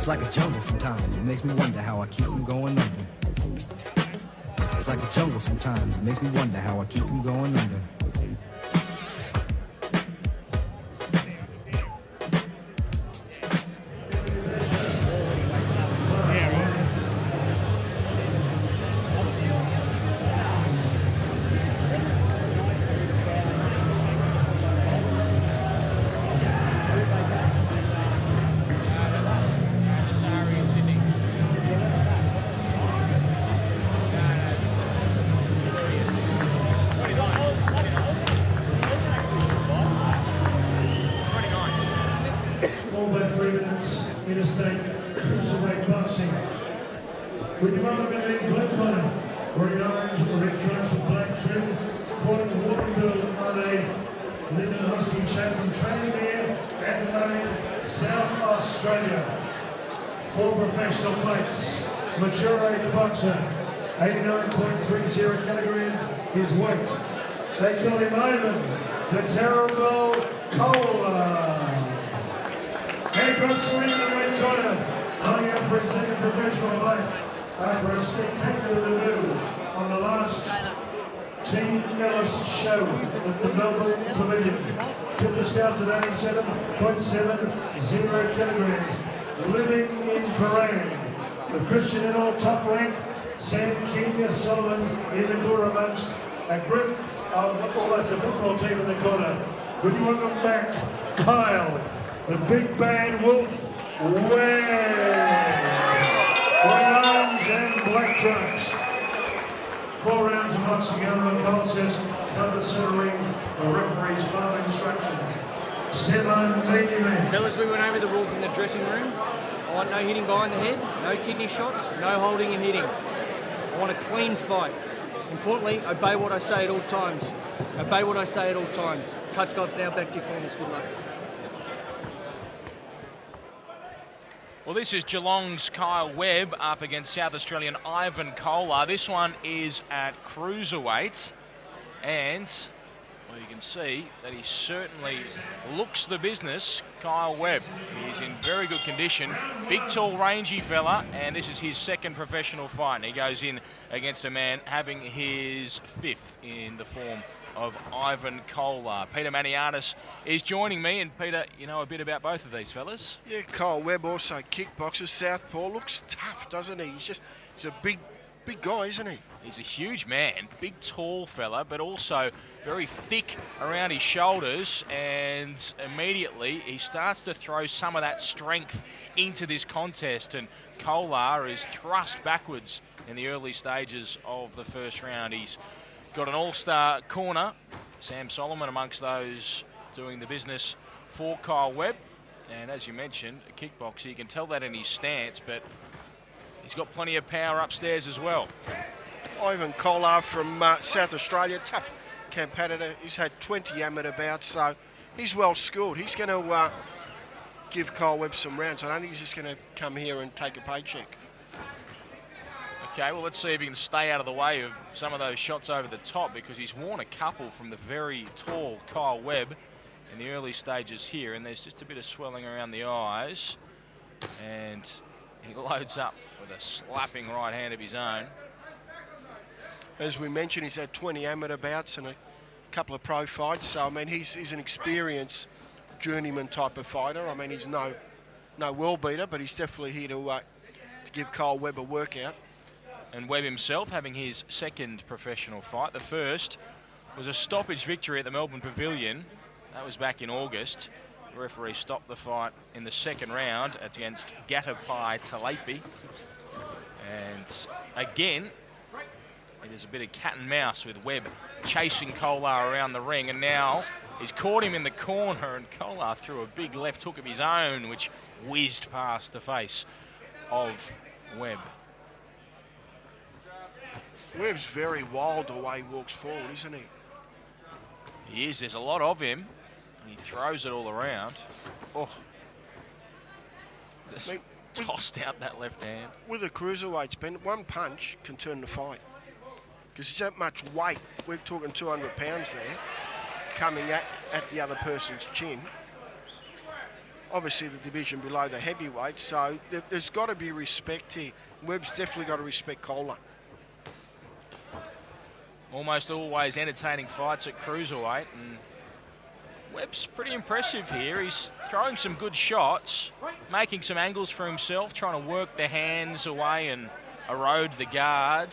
It's like a jungle sometimes. It makes me wonder how I keep from going under. It's like a jungle sometimes. It makes me wonder how I keep from going under. Interstate Cruiserweight Boxing. With your Mulligan black line, wearing orange or red trunks with black trim, fought in Warrnambool on a Linden Husky show from Tranmere, Adelaide, South Australia. 4 professional fights. Mature age boxer, 89.30 kilograms his weight. They call him Ivan, the terrible Kolar. Across the ring in the red corner, coming out for his second professional fight after a spectacular debut on the last Team Ellis show at the Melbourne Pavilion. Took the scouts at 87.70 kilograms, living in Paran, with Christian in all top rank, Sam Kenya Solomon in the corner amongst a group of almost a football team in the corner. Would you welcome back Kyle, the big bad wolf, Webb. Orange and black trunks. 4 rounds of boxing. Alan Cole says, considering the referee's final instructions. Semi-main event. Fellas, we went over the rules in the dressing room. I want no hitting behind the head, no kidney shots, no holding and hitting. I want a clean fight. Importantly, obey what I say at all times. Obey what I say at all times. Touch gloves now, back to your corners. Good luck. Well, this is Geelong's Kyle Webb up against South Australian Ivan Kolar. This one is at cruiserweight, and well, you can see that he certainly looks the business, Kyle Webb. He's in very good condition. Big, tall, rangy fella, and this is his second professional fight. And he goes in against a man having his 5th in the form of Ivan Kolar. Peter Maniatis is joining me, and Peter, you know a bit about both of these fellas. Yeah, Kyle Webb also kickboxer, southpaw, looks tough, doesn't he? He's a big guy, isn't he? He's a huge man, big tall fella, but also very thick around his shoulders, and immediately he starts to throw some of that strength into this contest, and Kolar is thrust backwards in the early stages of the first round. He's got an all-star corner, Sam Solomon amongst those doing the business for Kyle Webb. And as you mentioned, a kickboxer, you can tell that in his stance, but he's got plenty of power upstairs as well. Ivan Kolar from South Australia, tough competitor. He's had 20 amateur bouts, so he's well schooled. He's going to give Kyle Webb some rounds. I don't think he's just going to come here and take a paycheck. Okay, well, let's see if he can stay out of the way of some of those shots over the top, because he's worn a couple from the very tall Kyle Webb in the early stages here, and there's just a bit of swelling around the eyes, and he loads up with a slapping right hand of his own. As we mentioned, he's had 20 amateur bouts and a couple of pro fights, so I mean he's an experienced journeyman type of fighter. I mean he's no world beater, but he's definitely here to give Kyle Webb a workout. And Webb himself having his second professional fight. The first was a stoppage victory at the Melbourne Pavilion. That was back in August. The referee stopped the fight in the second round against Gatapai Talefi. And again, it is a bit of cat and mouse with Webb chasing Kolar around the ring. And now he's caught him in the corner, and Kolar threw a big left hook of his own, which whizzed past the face of Webb. Webb's very wild the way he walks forward, isn't he? He is. There's a lot of him, and he throws it all around. Oh, just tossed out that left hand. With a cruiserweight, Ben, one punch can turn the fight. Because he's that much weight. We're talking 200 pounds there, coming at the other person's chin. obviously the division below the heavyweight, so there's got to be respect here. Webb's definitely got to respect Kolar. Almost always entertaining fights at cruiserweight, and Webb's pretty impressive here. He's throwing some good shots, making some angles for himself, trying to work the hands away and erode the guard.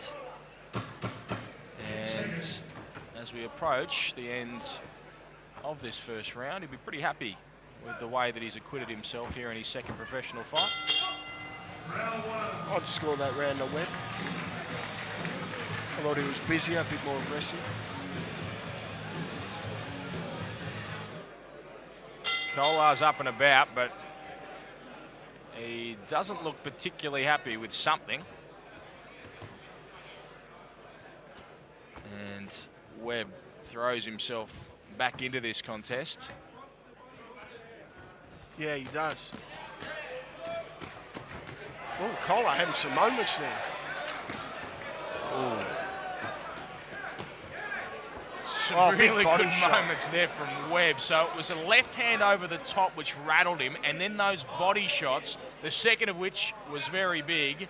And as we approach the end of this first round, he'll be pretty happy with the way that he's acquitted himself here in his second professional fight. I'd score that round to Webb. I thought he was busier, a bit more aggressive. Kolar's up and about, but he doesn't look particularly happy with something. And Webb throws himself back into this contest. Yeah, he does. Oh, Kolar having some moments there. Some big really body good shot. moments there from Webb. So it was a left hand over the top which rattled him, and then those body shots, the second of which was very big,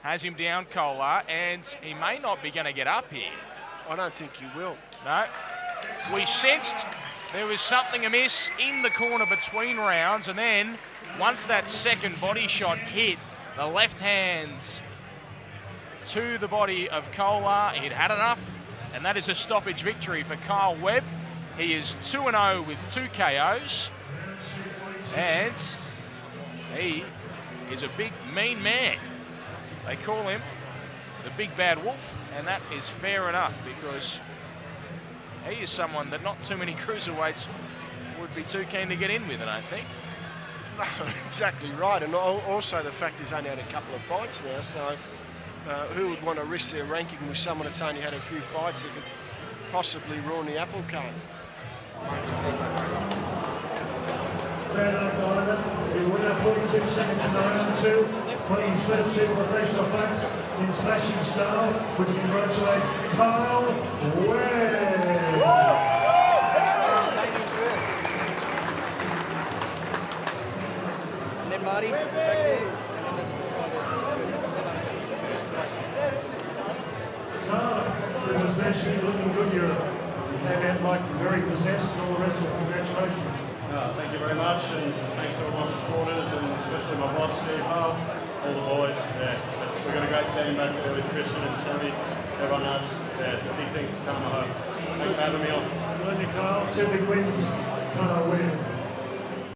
has him down, Kolar, and he may not be going to get up here. I don't think he will. No. We sensed there was something amiss in the corner between rounds, and then once that second body shot hit, the left hands to the body of Kolar, he'd had enough, and that is a stoppage victory for Kyle Webb. He is 2-0 with 2 KOs, and he is a big, mean man. They call him the Big Bad Wolf, and that is fair enough because he is someone that not too many cruiserweights would be too keen to get in with, I don't think. No, exactly right, and also the fact he's only had a couple of fights now, so who would want to risk their ranking with someone that's only had a few fights that could possibly ruin the apple cart? The winner 42 seconds in the round 2, winning his first 2 professional fights in slashing style. We congratulate Kyle Webb. And then Marty, back there, and then the small It was actually looking good. You came out like very possessed and all the rest of it. Congratulations. Thank you very much, and thanks to all my supporters, and especially my boss, Steve Hull, all the boys. Yeah, we've got a great team back there with Christian and Sammy. Everyone else, yeah, big things to come, I hope. Thanks for having me on. Good on you, Kyle. 2 big wins. Kyle Webb.